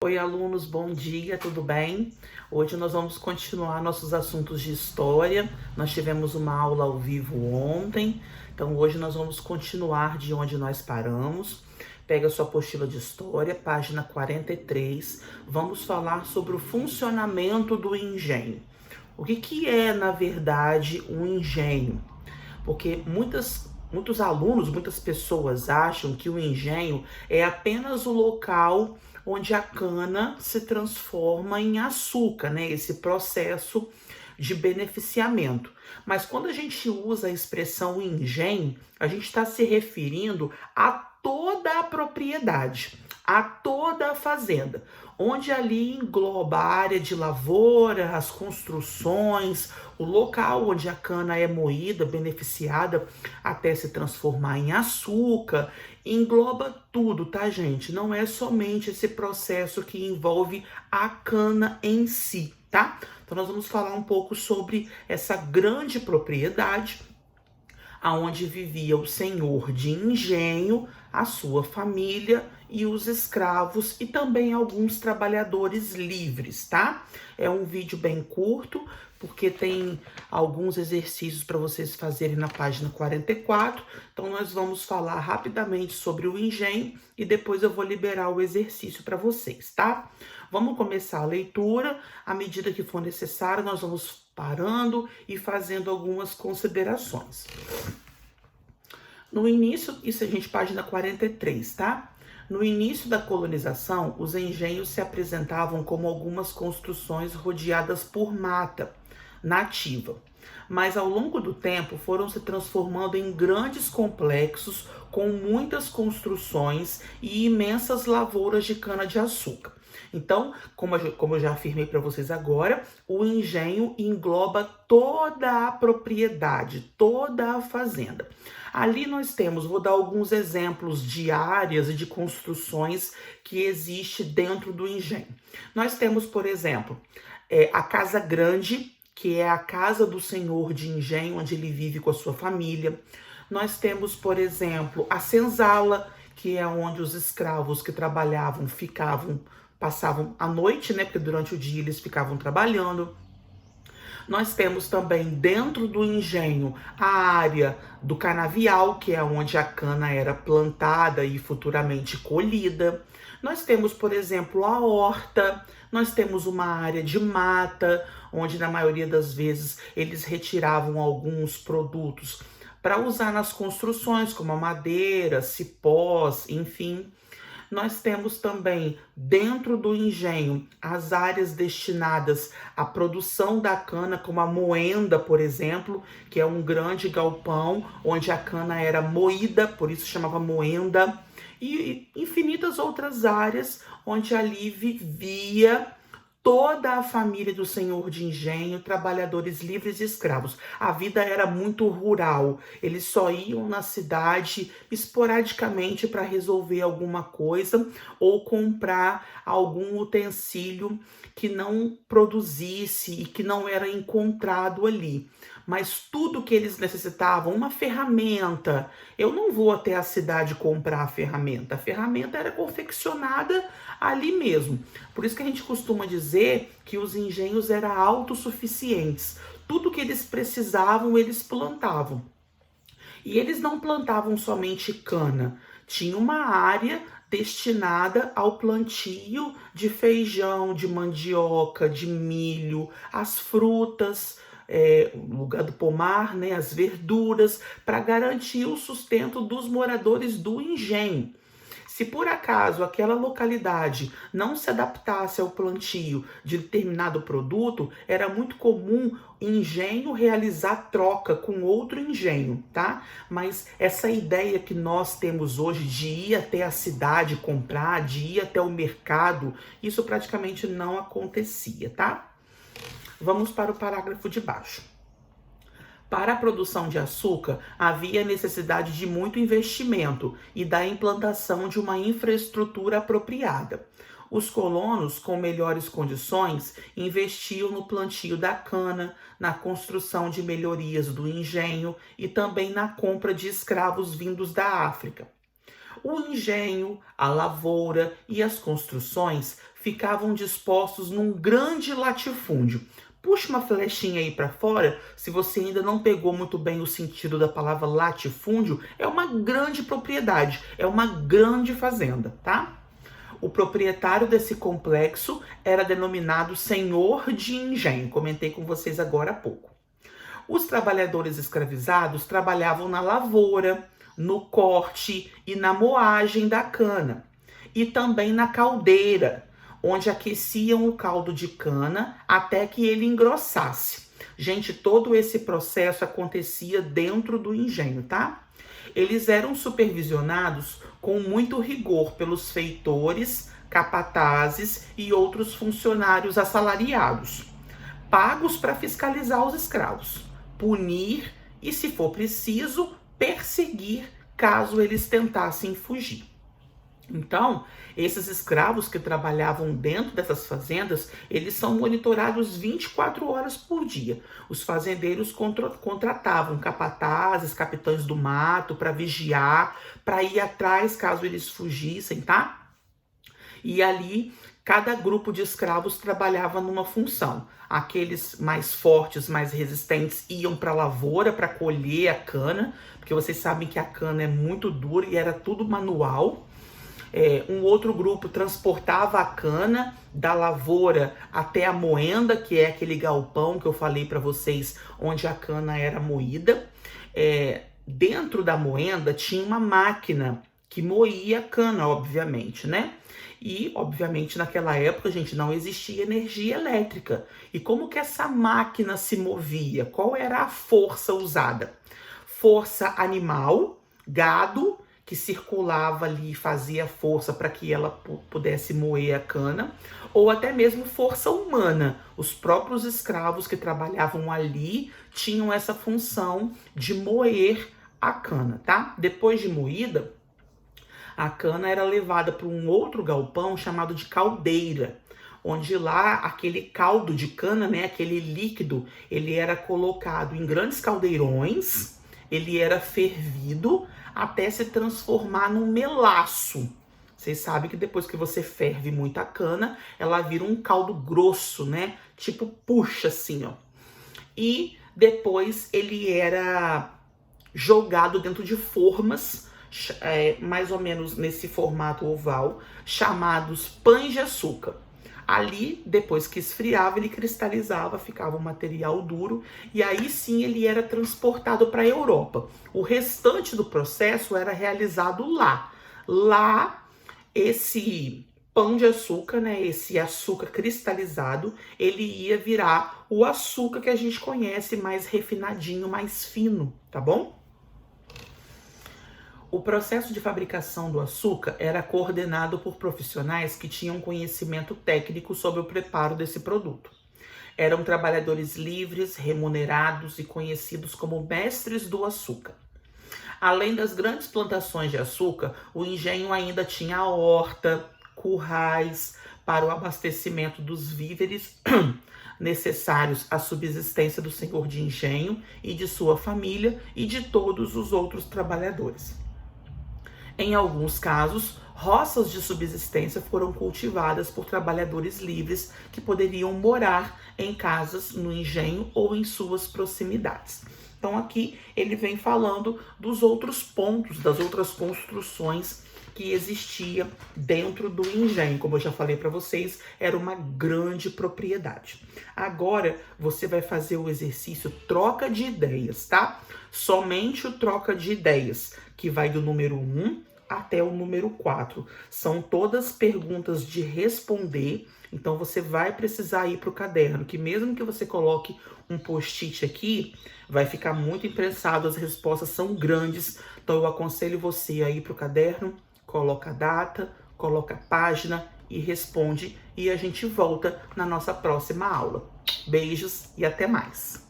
Oi, alunos, bom dia, tudo bem? Hoje nós vamos continuar nossos assuntos de história. Nós tivemos uma aula ao vivo ontem, então hoje nós vamos continuar de onde nós paramos. Pega sua apostila de história, página 43. Vamos falar sobre o funcionamento do engenho. O que é, na verdade, um engenho? Porque muitos alunos, muitas pessoas acham que o engenho é apenas o local onde a cana se transforma em açúcar, né? Esse processo de beneficiamento. Mas quando a gente usa a expressão engenho, a gente está se referindo a toda a propriedade, a toda a fazenda, onde ali engloba a área de lavoura, as construções, o local onde a cana é moída, beneficiada até se transformar em açúcar, engloba tudo, tá, gente? Não é somente esse processo que envolve a cana em si, tá? Então nós vamos falar um pouco sobre essa grande propriedade aonde vivia o senhor de engenho, a sua família e os escravos e também alguns trabalhadores livres, tá? É um vídeo bem curto, porque tem alguns exercícios para vocês fazerem na página 44. Então nós vamos falar rapidamente sobre o engenho e depois eu vou liberar o exercício para vocês, tá? Vamos começar a leitura. À medida que for necessário, nós vamos parando e fazendo algumas considerações. No início, isso a gente, página 43, tá? No início da colonização, os engenhos se apresentavam como algumas construções rodeadas por mata nativa, mas ao longo do tempo foram se transformando em grandes complexos com muitas construções e imensas lavouras de cana-de-açúcar. Então, como eu já afirmei para vocês agora, o engenho engloba toda a propriedade, toda a fazenda. Ali nós temos, vou dar alguns exemplos de áreas e de construções que existe dentro do engenho. Nós temos, por exemplo, a Casa Grande, que é a casa do senhor de engenho, onde ele vive com a sua família. Nós temos, por exemplo, a senzala, que é onde os escravos que trabalhavam passavam a noite, né? Porque durante o dia eles ficavam trabalhando. Nós temos também dentro do engenho a área do canavial, que é onde a cana era plantada e futuramente colhida. Nós temos, por exemplo, a horta, nós temos uma área de mata, onde na maioria das vezes eles retiravam alguns produtos para usar nas construções, como a madeira, cipós, enfim. Nós temos também, dentro do engenho, as áreas destinadas à produção da cana, como a moenda, por exemplo, que é um grande galpão onde a cana era moída, por isso chamava moenda, e infinitas outras áreas onde ali vivia toda a família do senhor de engenho, trabalhadores livres e escravos. A vida era muito rural. Eles só iam na cidade esporadicamente para resolver alguma coisa ou comprar algum utensílio que não produzisse e que não era encontrado ali. Mas tudo que eles necessitavam, uma ferramenta, eu não vou até a cidade comprar a ferramenta. A ferramenta era confeccionada ali mesmo. Por isso que a gente costuma dizer que os engenhos eram autossuficientes. Tudo que eles precisavam, eles plantavam. E eles não plantavam somente cana. Tinha uma área destinada ao plantio de feijão, de mandioca, de milho, as frutas, lugar do pomar, né, as verduras, para garantir o sustento dos moradores do engenho. Se por acaso aquela localidade não se adaptasse ao plantio de determinado produto, era muito comum o engenho realizar troca com outro engenho, tá? Mas essa ideia que nós temos hoje de ir até a cidade comprar, de ir até o mercado, isso praticamente não acontecia, tá? Vamos para o parágrafo de baixo. Para a produção de açúcar, havia necessidade de muito investimento e da implantação de uma infraestrutura apropriada. Os colonos, com melhores condições, investiam no plantio da cana, na construção de melhorias do engenho e também na compra de escravos vindos da África. O engenho, a lavoura e as construções ficavam dispostos num grande latifúndio. Puxa uma flechinha aí para fora, se você ainda não pegou muito bem o sentido da palavra latifúndio, é uma grande propriedade, é uma grande fazenda, tá? O proprietário desse complexo era denominado senhor de engenho, comentei com vocês agora há pouco. Os trabalhadores escravizados trabalhavam na lavoura, no corte e na moagem da cana, e também na caldeira, onde aqueciam o caldo de cana até que ele engrossasse. Gente, todo esse processo acontecia dentro do engenho, tá? Eles eram supervisionados com muito rigor pelos feitores, capatazes e outros funcionários assalariados, pagos para fiscalizar os escravos, punir e, se for preciso, perseguir caso eles tentassem fugir. Então, esses escravos que trabalhavam dentro dessas fazendas, eles são monitorados 24 horas por dia. Os fazendeiros contratavam capatazes, capitães do mato para vigiar, para ir atrás caso eles fugissem, tá? E ali, cada grupo de escravos trabalhava numa função. Aqueles mais fortes, mais resistentes, iam para a lavoura para colher a cana, porque vocês sabem que a cana é muito dura e era tudo manual. Um outro grupo transportava a cana da lavoura até a moenda, que é aquele galpão que eu falei para vocês, onde a cana era moída. Dentro da moenda tinha uma máquina que moía a cana, obviamente, né? E, obviamente, naquela época, gente, não existia energia elétrica. E como que essa máquina se movia? Qual era a força usada? Força animal, gado, que circulava ali e fazia força para que ela pudesse moer a cana, ou até mesmo força humana. Os próprios escravos que trabalhavam ali tinham essa função de moer a cana, tá? Depois de moída, a cana era levada para um outro galpão chamado de caldeira, onde lá aquele caldo de cana, né, aquele líquido, ele era colocado em grandes caldeirões, ele era fervido até se transformar num melaço. Vocês sabem que depois que você ferve muita cana, ela vira um caldo grosso, né? Tipo puxa assim, ó. E depois ele era jogado dentro de formas, mais ou menos nesse formato oval, chamados pães de açúcar. Ali, depois que esfriava, ele cristalizava, ficava um material duro, e aí sim ele era transportado para a Europa. O restante do processo era realizado lá. Lá, esse pão de açúcar, né, esse açúcar cristalizado, ele ia virar o açúcar que a gente conhece, mais refinadinho, mais fino, tá bom? O processo de fabricação do açúcar era coordenado por profissionais que tinham conhecimento técnico sobre o preparo desse produto. Eram trabalhadores livres, remunerados e conhecidos como mestres do açúcar. Além das grandes plantações de açúcar, o engenho ainda tinha a horta, currais para o abastecimento dos víveres necessários à subsistência do senhor de engenho e de sua família e de todos os outros trabalhadores. Em alguns casos, roças de subsistência foram cultivadas por trabalhadores livres que poderiam morar em casas no engenho ou em suas proximidades. Então aqui ele vem falando dos outros pontos, das outras construções que existia dentro do engenho. Como eu já falei para vocês, era uma grande propriedade. Agora você vai fazer o exercício troca de ideias, tá? Somente o troca de ideias, que vai do número 1 até o número 4. São todas perguntas de responder, então você vai precisar ir para o caderno, que mesmo que você coloque um post-it aqui, vai ficar muito imprensado, as respostas são grandes, então eu aconselho você a ir para o caderno, coloca a data, coloca a página e responde, e a gente volta na nossa próxima aula. Beijos e até mais!